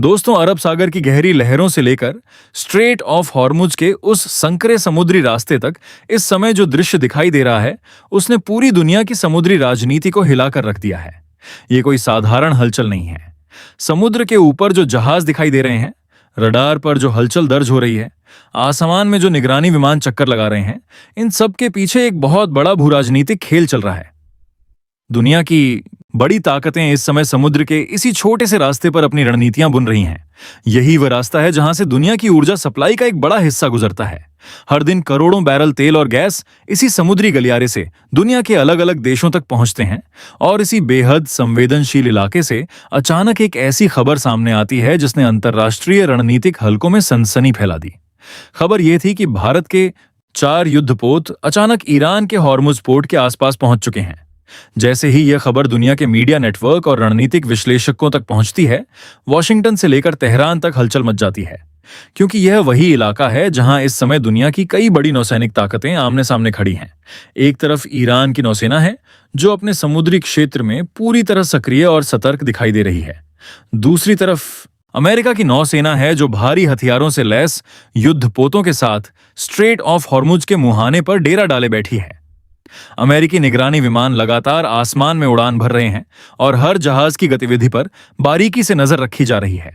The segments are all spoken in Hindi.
दोस्तों, अरब सागर की गहरी लहरों से लेकर स्ट्रेट ऑफ हॉर्मुज के उस संकरे समुद्री रास्ते तक इस समय जो दृश्य दिखाई दे रहा है, उसने पूरी दुनिया की समुद्री राजनीति को हिलाकर रख दिया है। ये कोई साधारण हलचल नहीं है। समुद्र के ऊपर जो जहाज दिखाई दे रहे हैं, रडार पर जो हलचल दर्ज हो रही है, आसमान में जो निगरानी विमान चक्कर लगा रहे हैं, इन सब के पीछे एक बहुत बड़ा भूराजनीतिक खेल चल रहा है। दुनिया की बड़ी ताकतें इस समय समुद्र के इसी छोटे से रास्ते पर अपनी रणनीतियां बुन रही हैं। यही वह रास्ता है जहां से दुनिया की ऊर्जा सप्लाई का एक बड़ा हिस्सा गुजरता है। हर दिन करोड़ों बैरल तेल और गैस इसी समुद्री गलियारे से दुनिया के अलग अलग देशों तक पहुंचते हैं और इसी बेहद संवेदनशील इलाके से अचानक एक ऐसी खबर सामने आती है जिसने अंतर्राष्ट्रीय रणनीतिक हलकों में सनसनी फैला दी। खबर यह थी कि भारत के 4 युद्धपोत अचानक ईरान के हॉर्मुज पोर्ट के आसपास पहुंच चुके हैं। जैसे ही यह खबर दुनिया के मीडिया नेटवर्क और रणनीतिक विश्लेषकों तक पहुंचती है, वॉशिंगटन से लेकर तेहरान तक हलचल मच जाती है, क्योंकि यह वही इलाका है जहां इस समय दुनिया की कई बड़ी नौसैनिक ताकतें आमने सामने खड़ी हैं। एक तरफ ईरान की नौसेना है, जो अपने समुद्री क्षेत्र में पूरी तरह सक्रिय और सतर्क दिखाई दे रही है। दूसरी तरफ अमेरिका की नौसेना है, जो भारी हथियारों से लैस युद्धपोतों के साथ स्ट्रेट ऑफ हॉर्मुज के मुहाने पर डेरा डाले बैठी है। अमेरिकी निगरानी विमान लगातार आसमान में उड़ान भर रहे हैं और हर जहाज की गतिविधि पर बारीकी से नजर रखी जा रही है।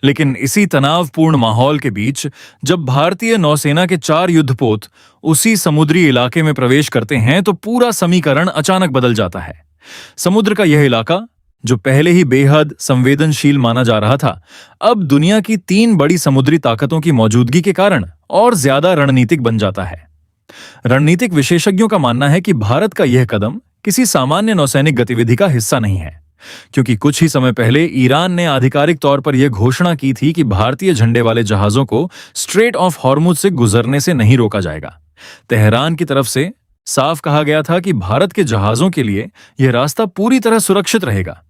लेकिन इसी तनावपूर्ण माहौल के बीच जब भारतीय नौसेना के 4 युद्धपोत उसी समुद्री इलाके में प्रवेश करते हैं, तो पूरा समीकरण अचानक बदल जाता है। समुद्र का यह इलाका, जो पहले ही बेहद संवेदनशील माना जा रहा था, अब दुनिया की 3 बड़ी समुद्री ताकतों की मौजूदगी के कारण और ज्यादा रणनीतिक बन जाता है। रणनीतिक विशेषज्ञों का मानना है कि भारत का यह कदम किसी सामान्य नौसैनिक गतिविधि का हिस्सा नहीं है, क्योंकि कुछ ही समय पहले ईरान ने आधिकारिक तौर पर यह घोषणा की थी कि भारतीय झंडे वाले जहाजों को स्ट्रेट ऑफ हॉर्मुज से गुजरने से नहीं रोका जाएगा। तेहरान की तरफ से साफ कहा गया था कि भारत के जहाजों के लिए यह रास्ता पूरी तरह सुरक्षित रहेगा।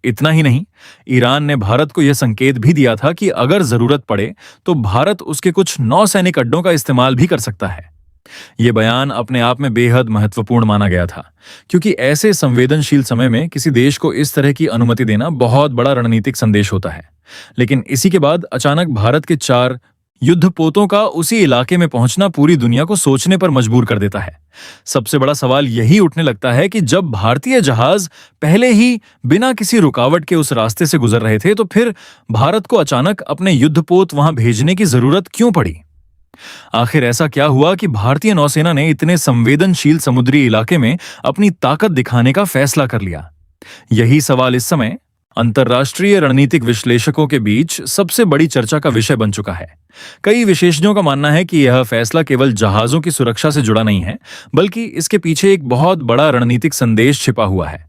इतना ही नहीं, ईरान ने भारत को यह संकेत भी दिया था कि अगर जरूरत पड़े तो भारत उसके कुछ नौसैनिक अड्डों का इस्तेमाल भी कर सकता है। यह बयान अपने आप में बेहद महत्वपूर्ण माना गया था, क्योंकि ऐसे संवेदनशील समय में किसी देश को इस तरह की अनुमति देना बहुत बड़ा रणनीतिक संदेश होता है। लेकिन इसी के बाद अचानक भारत के 4 युद्धपोतों का उसी इलाके में पहुंचना पूरी दुनिया को सोचने पर मजबूर कर देता है। सबसे बड़ा सवाल यही उठने लगता है कि जब भारतीय जहाज पहले ही बिना किसी रुकावट के उस रास्ते से गुजर रहे थे, तो फिर भारत को अचानक अपने युद्धपोत वहां भेजने की जरूरत क्यों पड़ी? आखिर ऐसा क्या हुआ कि भारतीय नौसेना ने इतने संवेदनशील समुद्री इलाके में अपनी ताकत दिखाने का फैसला कर लिया? यही सवाल इस समय अंतर्राष्ट्रीय रणनीतिक विश्लेषकों के बीच सबसे बड़ी चर्चा का विषय बन चुका है। कई विशेषज्ञों का मानना है कि यह फैसला केवल जहाजों की सुरक्षा से जुड़ा नहीं है, बल्कि इसके पीछे एक बहुत बड़ा रणनीतिक संदेश छिपा हुआ है।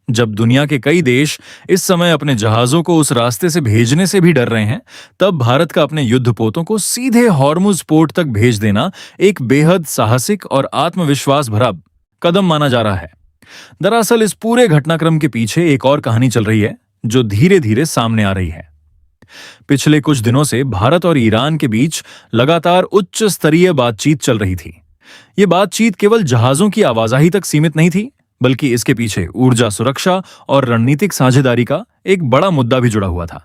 जब दुनिया के कई देश इस समय अपने जहाजों को उस रास्ते से भेजने से भी डर रहे हैं, तब भारत का अपने युद्धपोतों को सीधे हॉर्मुज पोर्ट तक भेज देना एक बेहद साहसिक और आत्मविश्वास भरा कदम माना जा रहा है। दरअसल इस पूरे घटनाक्रम के पीछे एक और कहानी चल रही है, जो धीरे धीरे सामने आ रही है। पिछले कुछ दिनों से भारत और ईरान के बीच लगातार उच्च स्तरीय बातचीत चल रही थी। ये बातचीत केवल जहाजों की आवाजाही तक सीमित नहीं थी, बल्कि इसके पीछे ऊर्जा सुरक्षा और रणनीतिक साझेदारी का एक बड़ा मुद्दा भी जुड़ा हुआ था।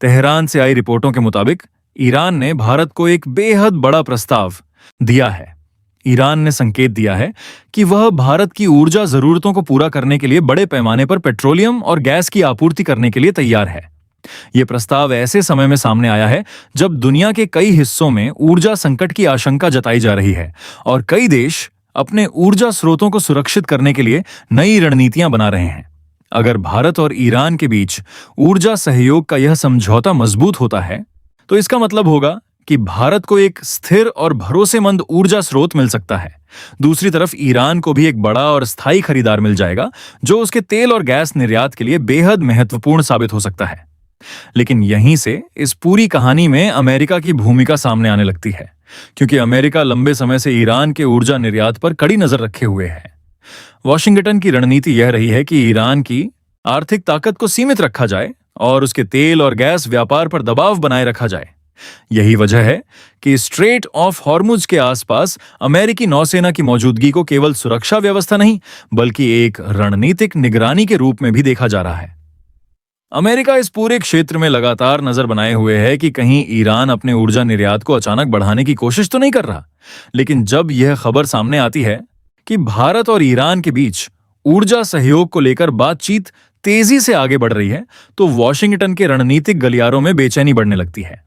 तेहरान से आई रिपोर्टों के मुताबिक ईरान ने भारत को एक बेहद बड़ा प्रस्ताव दिया है। ईरान ने संकेत दिया है कि वह भारत की ऊर्जा जरूरतों को पूरा करने के लिए बड़े पैमाने पर पेट्रोलियम और गैस की आपूर्ति करने के लिए तैयार है। यह प्रस्ताव ऐसे समय में सामने आया है जब दुनिया के कई हिस्सों में ऊर्जा संकट की आशंका जताई जा रही है और कई देश अपने ऊर्जा स्रोतों को सुरक्षित करने के लिए नई रणनीतियां बना रहे हैं। अगर भारत और ईरान के बीच ऊर्जा सहयोग का यह समझौता मजबूत होता है, तो इसका मतलब होगा कि भारत को एक स्थिर और भरोसेमंद ऊर्जा स्रोत मिल सकता है। दूसरी तरफ ईरान को भी एक बड़ा और स्थायी खरीदार मिल जाएगा, जो उसके तेल और गैस निर्यात के लिए बेहद महत्वपूर्ण साबित हो सकता है। लेकिन यहीं से इस पूरी कहानी में अमेरिका की भूमिका सामने आने लगती है, क्योंकि अमेरिका लंबे समय से ईरान के ऊर्जा निर्यात पर कड़ी नजर रखे हुए है। वॉशिंगटन की रणनीति यह रही है कि ईरान की आर्थिक ताकत को सीमित रखा जाए और उसके तेल और गैस व्यापार पर दबाव बनाए रखा जाए। यही वजह है कि स्ट्रेट ऑफ हॉर्मुज के आसपास अमेरिकी नौसेना की मौजूदगी को केवल सुरक्षा व्यवस्था नहीं, बल्कि एक रणनीतिक निगरानी के रूप में भी देखा जा रहा है। अमेरिका इस पूरे क्षेत्र में लगातार नजर बनाए हुए है कि कहीं ईरान अपने ऊर्जा निर्यात को अचानक बढ़ाने की कोशिश तो नहीं कर रहा। लेकिन जब यह खबर सामने आती है कि भारत और ईरान के बीच ऊर्जा सहयोग को लेकर बातचीत तेजी से आगे बढ़ रही है, तो वॉशिंगटन के रणनीतिक गलियारों में बेचैनी बढ़ने लगती है।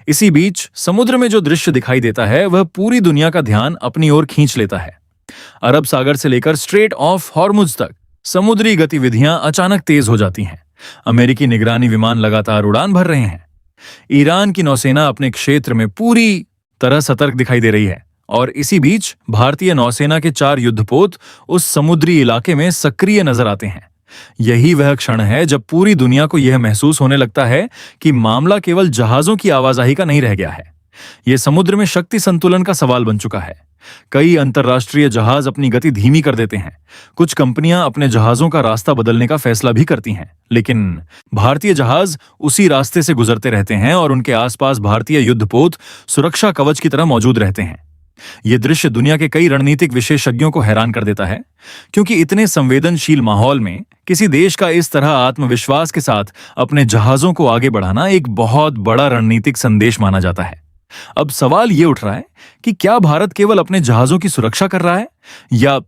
इसी बीच समुद्र में जो दृश्य दिखाई देता है वह पूरी दुनिया का ध्यान अपनी ओर खींच लेता है। अरब सागर से लेकर स्ट्रेट ऑफ हॉर्मुज तक समुद्री गतिविधियां अचानक तेज हो जाती हैं। अमेरिकी निगरानी विमान लगातार उड़ान भर रहे हैं। ईरान की नौसेना अपने क्षेत्र में पूरी तरह सतर्क दिखाई दे रही है और इसी बीच भारतीय नौसेना के 4 युद्धपोत उस समुद्री इलाके में सक्रिय नजर आते हैं। यही वह क्षण है जब पूरी दुनिया को यह महसूस होने लगता है कि मामला केवल जहाजों की आवाजाही का नहीं रह गया है। यह समुद्र में शक्ति संतुलन का सवाल बन चुका है। कई अंतर्राष्ट्रीय जहाज अपनी गति धीमी कर देते हैं। कुछ कंपनियां अपने जहाजों का रास्ता बदलने का फैसला भी करती हैं, लेकिन भारतीय जहाज उसी रास्ते से गुजरते रहते हैं और उनके आसपास भारतीय युद्धपोत सुरक्षा कवच की तरह मौजूद रहते हैं। यह दृश्य दुनिया के कई रणनीतिक विशेषज्ञों को हैरान कर देता है, क्योंकि इतने संवेदनशील माहौल में किसी देश का इस तरह आत्मविश्वास के साथ अपने जहाजों को आगे बढ़ाना एक बहुत बड़ा रणनीतिक संदेश माना जाता है। अब सवाल ये उठ रहा है कि क्या भारत केवल अपने जहाजों की सुरक्षा कर रहा है या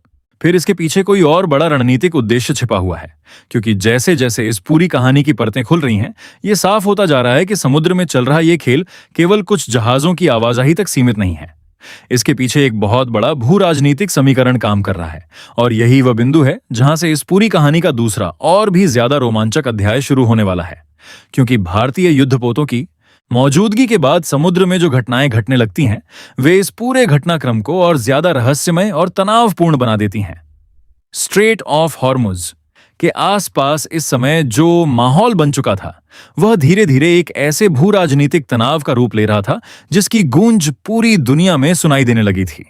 फिर इसके पीछे कोई और बड़ा रणनीतिक उद्देश्य छिपा हुआ है? क्योंकि जैसे जैसे इस पूरी कहानी की परतें खुल रही हैं, ये साफ होता जा रहा है कि समुद्र में चल रहा ये खेल केवल कुछ जहाजों की आवाजाही तक सीमित नहीं है। इसके पीछे एक बहुत बड़ा भू राजनीतिक समीकरण काम कर रहा है और यही वह बिंदु है जहां से इस पूरी कहानी का दूसरा और भी ज्यादा रोमांचक अध्याय शुरू होने वाला है। क्योंकि भारतीय युद्धपोतों की मौजूदगी के बाद समुद्र में जो घटनाएं घटने लगती हैं, वे इस पूरे घटनाक्रम को और ज्यादा रहस्यमय और तनावपूर्ण बना देती हैं। स्ट्रेट ऑफ हॉर्मुज के आसपास इस समय जो माहौल बन चुका था, वह धीरे धीरे एक ऐसे भू राजनीतिक तनाव का रूप ले रहा था जिसकी गूंज पूरी दुनिया में सुनाई देने लगी थी।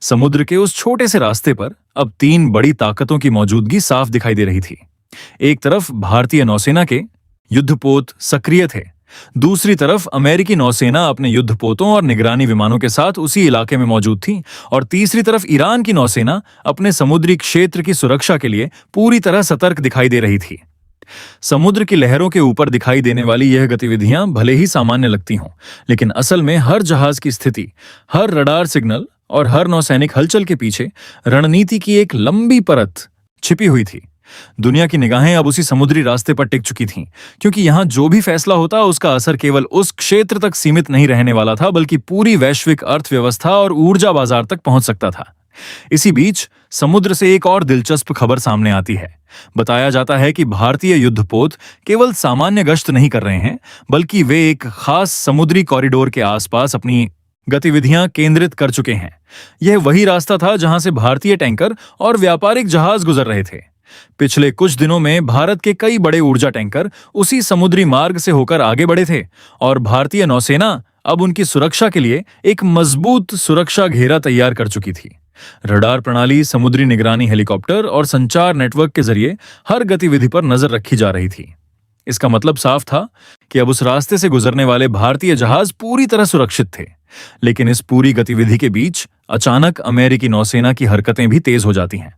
समुद्र के उस छोटे से रास्ते पर अब 3 बड़ी ताकतों की मौजूदगी साफ दिखाई दे रही थी। एक तरफ भारतीय नौसेना के युद्धपोत सक्रिय थे, दूसरी तरफ अमेरिकी नौसेना अपने युद्धपोतों और निगरानी विमानों के साथ उसी इलाके में मौजूद थी और तीसरी तरफ ईरान की नौसेना अपने समुद्री क्षेत्र की सुरक्षा के लिए पूरी तरह सतर्क दिखाई दे रही थी। समुद्र की लहरों के ऊपर दिखाई देने वाली यह गतिविधियां भले ही सामान्य लगती हों, लेकिन असल में हर जहाज की स्थिति, हर रडार सिग्नल और हर नौसैनिक हलचल के पीछे रणनीति की एक लंबी परत छिपी हुई थी। दुनिया की निगाहें अब उसी समुद्री रास्ते पर टिक चुकी थीं, क्योंकि यहां जो भी फैसला होता उसका असर केवल उस क्षेत्र तक सीमित नहीं रहने वाला था, बल्कि पूरी वैश्विक अर्थव्यवस्था और ऊर्जा बाजार तक पहुंच सकता था। इसी बीच समुद्र से एक और दिलचस्प खबर सामने आती है। बताया जाता है कि भारतीय युद्धपोत केवल सामान्य गश्त नहीं कर रहे हैं, बल्कि वे एक खास समुद्री कॉरिडोर के आसपास अपनी गतिविधियां केंद्रित कर चुके हैं। यह वही रास्ता था जहां से भारतीय टैंकर और व्यापारिक जहाज गुजर रहे थे। पिछले कुछ दिनों में भारत के कई बड़े ऊर्जा टैंकर उसी समुद्री मार्ग से होकर आगे बढ़े थे और भारतीय नौसेना अब उनकी सुरक्षा के लिए एक मजबूत सुरक्षा घेरा तैयार कर चुकी थी। रडार प्रणाली, समुद्री निगरानी हेलीकॉप्टर और संचार नेटवर्क के जरिए हर गतिविधि पर नजर रखी जा रही थी। इसका मतलब साफ था कि अब उस रास्ते से गुजरने वाले भारतीय जहाज पूरी तरह सुरक्षित थे। लेकिन इस पूरी गतिविधि के बीच अचानक अमेरिकी नौसेना की हरकतें भी तेज हो जाती हैं।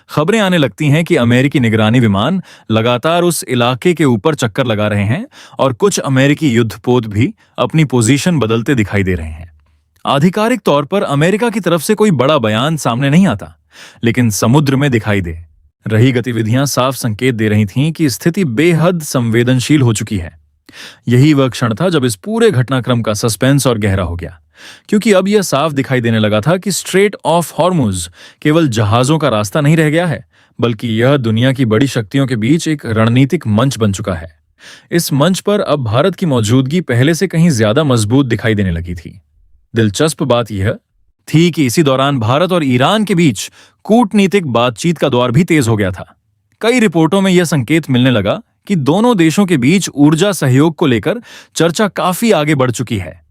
खबरें आने लगती हैं कि अमेरिकी निगरानी विमान लगातार उस इलाके के ऊपर चक्कर लगा रहे हैं और कुछ अमेरिकी युद्धपोत भी अपनी पोजीशन बदलते दिखाई दे रहे हैं। आधिकारिक तौर पर अमेरिका की तरफ से कोई बड़ा बयान सामने नहीं आता, लेकिन समुद्र में दिखाई दे रही गतिविधियां साफ संकेत दे रही थीं कि स्थिति बेहद संवेदनशील हो चुकी है। यही वह क्षण था जब इस पूरे घटनाक्रम का सस्पेंस और गहरा हो गया, क्योंकि अब यह साफ दिखाई देने लगा था कि स्ट्रेट ऑफ हॉर्मुज केवल जहाजों का रास्ता नहीं रह गया है, बल्कि यह दुनिया की बड़ी शक्तियों के बीच एक रणनीतिक मंच बन चुका है। इस मंच पर अब भारत की मौजूदगी पहले से कहीं ज्यादा मजबूत दिखाई देने लगी थी। दिलचस्प बात यह थी कि इसी दौरान भारत और ईरान के बीच कूटनीतिक बातचीत का दौर भी तेज हो गया था। कई रिपोर्टों में यह संकेत मिलने लगा कि दोनों देशों के बीच ऊर्जा सहयोग को लेकर चर्चा काफी आगे बढ़ चुकी है।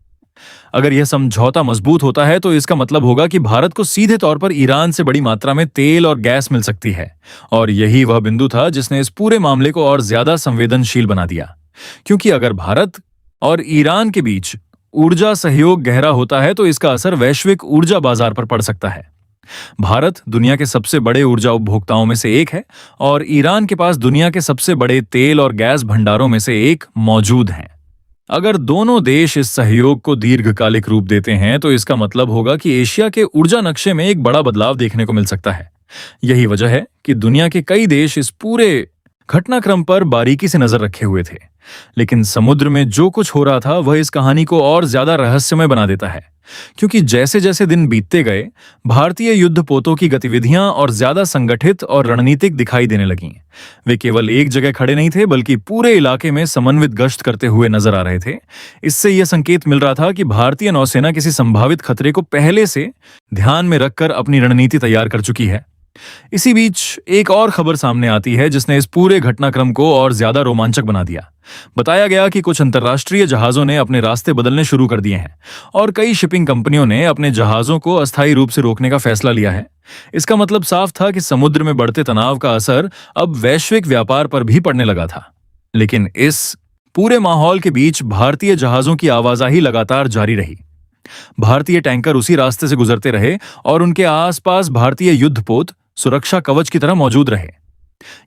अगर यह समझौता मजबूत होता है तो इसका मतलब होगा कि भारत को सीधे तौर पर ईरान से बड़ी मात्रा में तेल और गैस मिल सकती है, और यही वह बिंदु था जिसने इस पूरे मामले को और ज्यादा संवेदनशील बना दिया। क्योंकि अगर भारत और ईरान के बीच ऊर्जा सहयोग गहरा होता है तो इसका असर वैश्विक ऊर्जा बाजार पर पड़ सकता है। भारत दुनिया के सबसे बड़े ऊर्जा उपभोक्ताओं में से एक है और ईरान के पास दुनिया के सबसे बड़े तेल और गैस भंडारों में से एक मौजूद हैं। अगर दोनों देश इस सहयोग को दीर्घकालिक रूप देते हैं तो इसका मतलब होगा कि एशिया के ऊर्जा नक्शे में एक बड़ा बदलाव देखने को मिल सकता है। यही वजह है कि दुनिया के कई देश इस पूरे घटनाक्रम पर बारीकी से नजर रखे हुए थे। लेकिन समुद्र में जो कुछ हो रहा था वह इस कहानी को और ज्यादा रहस्यमय बना देता है, क्योंकि जैसे जैसे दिन बीतते गए भारतीय युद्धपोतों की गतिविधियां और ज्यादा संगठित और रणनीतिक दिखाई देने लगीं। वे केवल एक जगह खड़े नहीं थे बल्कि पूरे इलाके में समन्वित गश्त करते हुए नजर आ रहे थे। इससे यह संकेत मिल रहा था कि भारतीय नौसेना किसी संभावित खतरे को पहले से ध्यान में रखकर अपनी रणनीति तैयार कर चुकी है। इसी बीच एक और खबर सामने आती है जिसने इस पूरे घटनाक्रम को और ज्यादा रोमांचक बना दिया। बताया गया कि कुछ अंतर्राष्ट्रीय जहाजों ने अपने रास्ते बदलने शुरू कर दिए हैं और कई शिपिंग कंपनियों ने अपने जहाजों को अस्थायी रूप से रोकने का फैसला लिया है। इसका मतलब साफ था कि समुद्र में बढ़ते तनाव का असर अब वैश्विक व्यापार पर भी पड़ने लगा था। लेकिन इस पूरे माहौल के बीच भारतीय जहाजों की आवाजाही लगातार जारी रही। भारतीय टैंकर उसी रास्ते से गुजरते रहे और उनके आसपास भारतीय युद्धपोत सुरक्षा कवच की तरह मौजूद रहे।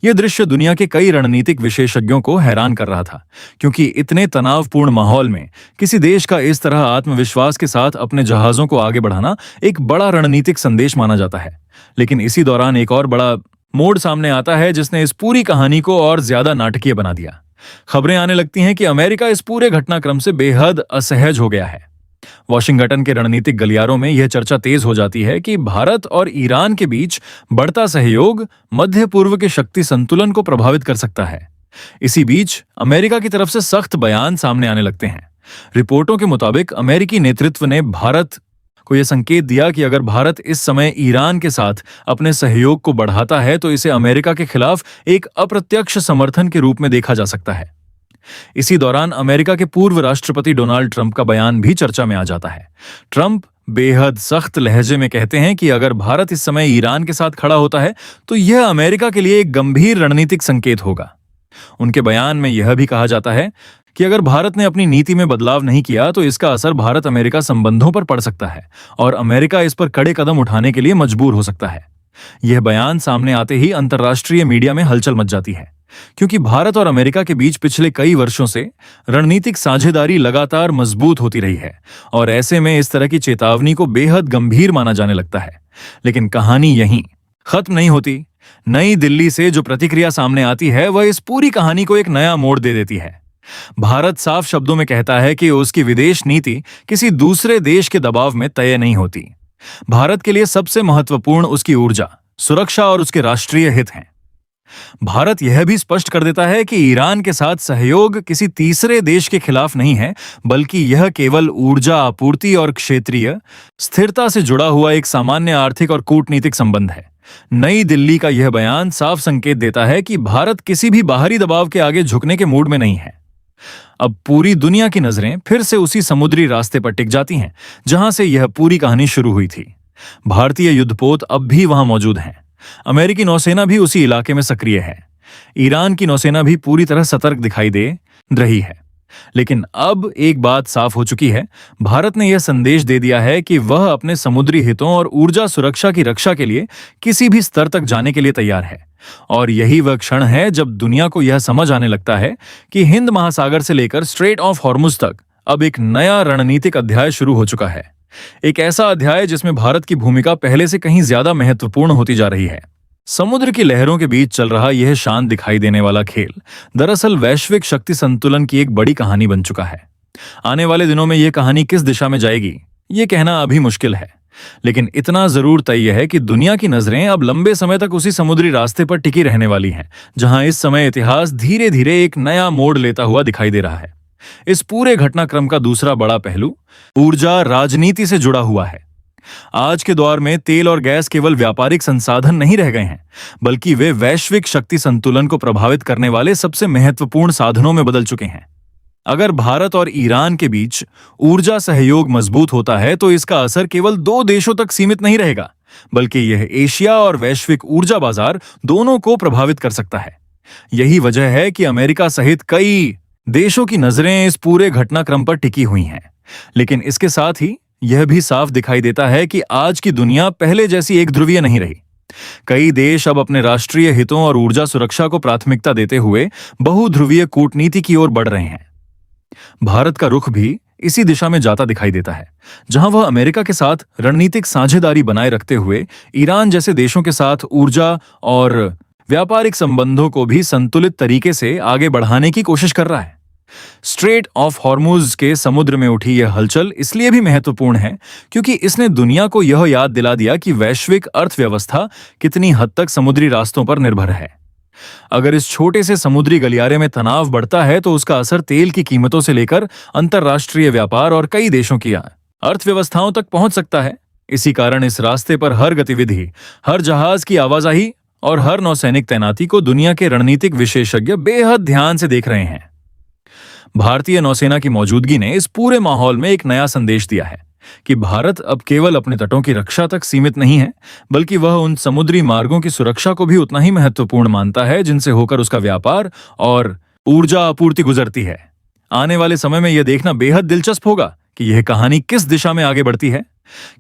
यह दृश्य दुनिया के कई रणनीतिक विशेषज्ञों को हैरान कर रहा था, क्योंकि इतने तनावपूर्ण माहौल में किसी देश का इस तरह आत्मविश्वास के साथ अपने जहाजों को आगे बढ़ाना एक बड़ा रणनीतिक संदेश माना जाता है। लेकिन इसी दौरान एक और बड़ा मोड़ सामने आता है जिसने इस पूरी कहानी को और ज्यादा नाटकीय बना दिया। खबरें आने लगती हैं कि अमेरिका इस पूरे घटनाक्रम से बेहद असहज हो गया है। वॉशिंगटन के रणनीतिक गलियारों में यह चर्चा तेज हो जाती है कि भारत और ईरान के बीच बढ़ता सहयोग मध्य पूर्व के शक्ति संतुलन को प्रभावित कर सकता है। इसी बीच अमेरिका की तरफ से सख्त बयान सामने आने लगते हैं। रिपोर्टों के मुताबिक अमेरिकी नेतृत्व ने भारत को यह संकेत दिया कि अगर भारत इस समय ईरान के साथ अपने सहयोग को बढ़ाता है तो इसे अमेरिका के खिलाफ एक अप्रत्यक्ष समर्थन के रूप में देखा जा सकता है। इसी दौरान अमेरिका के पूर्व राष्ट्रपति डोनाल्ड ट्रंप का बयान भी चर्चा में आ जाता है। ट्रंप बेहद सख्त लहजे में कहते हैं कि अगर भारत इस समय ईरान के साथ खड़ा होता है तो यह अमेरिका के लिए एक गंभीर रणनीतिक संकेत होगा। उनके बयान में यह भी कहा जाता है कि अगर भारत ने अपनी नीति में बदलाव नहीं किया तो इसका असर भारत अमेरिका संबंधों पर पड़ सकता है और अमेरिका इस पर कड़े कदम उठाने के लिए मजबूर हो सकता है। यह बयान सामने आते ही अंतर्राष्ट्रीय मीडिया में हलचल मच जाती है, क्योंकि भारत और अमेरिका के बीच पिछले कई वर्षों से रणनीतिक साझेदारी लगातार मजबूत होती रही है और ऐसे में इस तरह की चेतावनी को बेहद गंभीर माना जाने लगता है। लेकिन कहानी यहीं खत्म नहीं होती। नई दिल्ली से जो प्रतिक्रिया सामने आती है वह इस पूरी कहानी को एक नया मोड़ दे देती है। भारत साफ शब्दों में कहता है कि उसकी विदेश नीति किसी दूसरे देश के दबाव में तय नहीं होती। भारत के लिए सबसे महत्वपूर्ण उसकी ऊर्जा, सुरक्षा और उसके राष्ट्रीय हित हैं। भारत यह भी स्पष्ट कर देता है कि ईरान के साथ सहयोग किसी तीसरे देश के खिलाफ नहीं है, बल्कि यह केवल ऊर्जा आपूर्ति और क्षेत्रीय स्थिरता से जुड़ा हुआ एक सामान्य आर्थिक और कूटनीतिक संबंध है। नई दिल्ली का यह बयान साफ संकेत देता है कि भारत किसी भी बाहरी दबाव के आगे झुकने के मूड में नहीं है। अब पूरी दुनिया की नजरें फिर से उसी समुद्री रास्ते पर टिक जाती हैं जहां से यह पूरी कहानी शुरू हुई थी। भारतीय युद्धपोत अब भी वहां मौजूद हैं। अमेरिकी नौसेना भी उसी इलाके में सक्रिय है। ईरान की नौसेना भी पूरी तरह सतर्क दिखाई दे रही है। लेकिन अब एक बात साफ हो चुकी है। भारत ने यह संदेश दे दिया है कि वह अपने समुद्री हितों और ऊर्जा सुरक्षा की रक्षा के लिए किसी भी स्तर तक जाने के लिए तैयार है। और यही वह क्षण है जब दुनिया को यह समझ आने लगता है कि हिंद महासागर से लेकर स्ट्रेट ऑफ हॉर्मुज तक अब एक नया रणनीतिक अध्याय शुरू हो चुका है। एक ऐसा अध्याय जिसमें भारत की भूमिका पहले से कहीं ज्यादा महत्वपूर्ण होती जा रही है। समुद्र की लहरों के बीच चल रहा यह शांत दिखाई देने वाला खेल दरअसल वैश्विक शक्ति संतुलन की एक बड़ी कहानी बन चुका है। आने वाले दिनों में यह कहानी किस दिशा में जाएगी, ये कहना अभी मुश्किल है। लेकिन इतना जरूर तय है कि दुनिया की नजरें अब लंबे समय तक उसी समुद्री रास्ते पर टिकी रहने वाली हैं, जहां इस समय इतिहास धीरे धीरे एक नया मोड़ लेता हुआ दिखाई दे रहा है। इस पूरे घटनाक्रम का दूसरा बड़ा पहलू ऊर्जा राजनीति से जुड़ा हुआ है। आज के दौर में तेल और गैस केवल व्यापारिक संसाधन नहीं रह गए हैं, बल्कि वे वैश्विक शक्ति संतुलन को प्रभावित करने वाले सबसे महत्वपूर्ण साधनों में बदल चुके हैं। अगर भारत और ईरान के बीच ऊर्जा सहयोग मजबूत होता है तो इसका असर केवल दो देशों तक सीमित नहीं रहेगा, बल्कि यह एशिया और वैश्विक ऊर्जा बाजार दोनों को प्रभावित कर सकता है। यही वजह है कि अमेरिका सहित कई देशों की नजरें इस पूरे घटनाक्रम पर टिकी हुई हैं। लेकिन इसके साथ ही यह भी साफ दिखाई देता है कि आज की दुनिया पहले जैसी एक ध्रुवीय नहीं रही। कई देश अब अपने राष्ट्रीय हितों और ऊर्जा सुरक्षा को प्राथमिकता देते हुए बहुध्रुवीय कूटनीति की ओर बढ़ रहे हैं। भारत का रुख भी इसी दिशा में जाता दिखाई देता है, जहां वह अमेरिका के साथ रणनीतिक साझेदारी बनाए रखते हुए ईरान जैसे देशों के साथ ऊर्जा और व्यापारिक संबंधों को भी संतुलित तरीके से आगे बढ़ाने की कोशिश कर रहा है। स्ट्रेट ऑफ हॉर्मुज के समुद्र में उठी यह हलचल इसलिए भी महत्वपूर्ण है क्योंकि इसने दुनिया को यह याद दिला दिया कि वैश्विक अर्थव्यवस्था कितनी हद तक समुद्री रास्तों पर निर्भर है। अगर इस छोटे से समुद्री गलियारे में तनाव बढ़ता है तो उसका असर तेल की कीमतों से लेकर अंतर्राष्ट्रीय व्यापार और कई देशों की अर्थव्यवस्थाओं तक पहुंच सकता है। इसी कारण इस रास्ते पर हर गतिविधि, हर जहाज की आवाजाही और हर नौसैनिक तैनाती को दुनिया के रणनीतिक विशेषज्ञ बेहद ध्यान से देख रहे हैं। भारतीय नौसेना की मौजूदगी ने इस पूरे माहौल में एक नया संदेश दिया है कि भारत अब केवल अपने तटों की रक्षा तक सीमित नहीं है, बल्कि वह उन समुद्री मार्गों की सुरक्षा को भी उतना ही महत्वपूर्ण मानता है जिनसे होकर उसका व्यापार और ऊर्जा आपूर्ति गुजरती है। आने वाले समय में यह देखना बेहद दिलचस्प होगा कि यह कहानी किस दिशा में आगे बढ़ती है।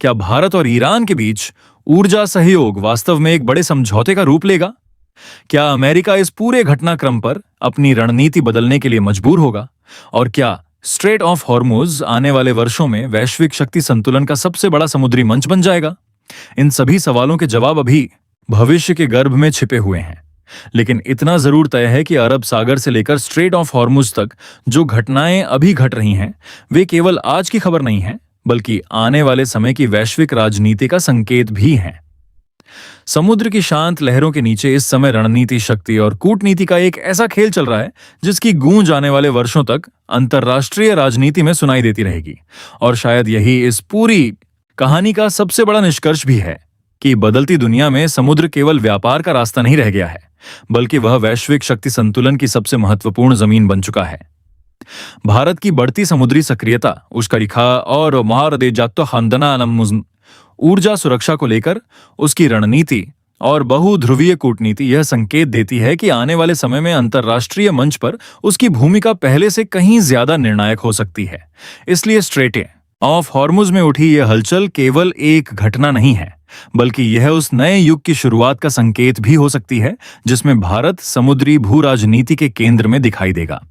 क्या भारत और ईरान के बीच ऊर्जा सहयोग वास्तव में एक बड़े समझौते का रूप लेगा? क्या अमेरिका इस पूरे घटनाक्रम पर अपनी रणनीति बदलने के लिए मजबूर होगा? और क्या स्ट्रेट ऑफ हॉर्मुज आने वाले वर्षों में वैश्विक शक्ति संतुलन का सबसे बड़ा समुद्री मंच बन जाएगा? इन सभी सवालों के जवाब अभी भविष्य के गर्भ में छिपे हुए हैं, लेकिन इतना जरूर तय है कि अरब सागर से लेकर स्ट्रेट ऑफ हॉर्मुज तक जो घटनाएं अभी घट रही हैं, वे केवल आज की खबर नहीं है, बल्कि आने वाले समय की वैश्विक राजनीति का संकेत भी हैं। समुद्र की शांत लहरों के नीचे इस समय रणनीति, शक्ति और कूटनीति का एक ऐसा खेल चल रहा है जिसकी गूंज आने वाले वर्षों तक अंतर्राष्ट्रीय राजनीति में सुनाई देती रहेगी। और शायद यही इस पूरी कहानी का सबसे बड़ा निष्कर्ष भी है कि बदलती दुनिया में समुद्र केवल व्यापार का रास्ता नहीं रह गया है, बल्कि वह वैश्विक शक्ति संतुलन की सबसे महत्वपूर्ण जमीन बन चुका है। भारत की बढ़ती समुद्री सक्रियता, उष्करिखा और महारदेजात्तो खानदना ऊर्जा सुरक्षा को लेकर उसकी रणनीति और बहुध्रुवीय कूटनीति यह संकेत देती है कि आने वाले समय में अंतर्राष्ट्रीय मंच पर उसकी भूमिका पहले से कहीं ज्यादा निर्णायक हो सकती है। इसलिए स्ट्रेट ऑफ हॉर्मुज में उठी यह हलचल केवल एक घटना नहीं है, बल्कि यह उस नए युग की शुरुआत का संकेत भी हो सकती है जिसमें भारत समुद्री भू राजनीति के केंद्र में दिखाई देगा।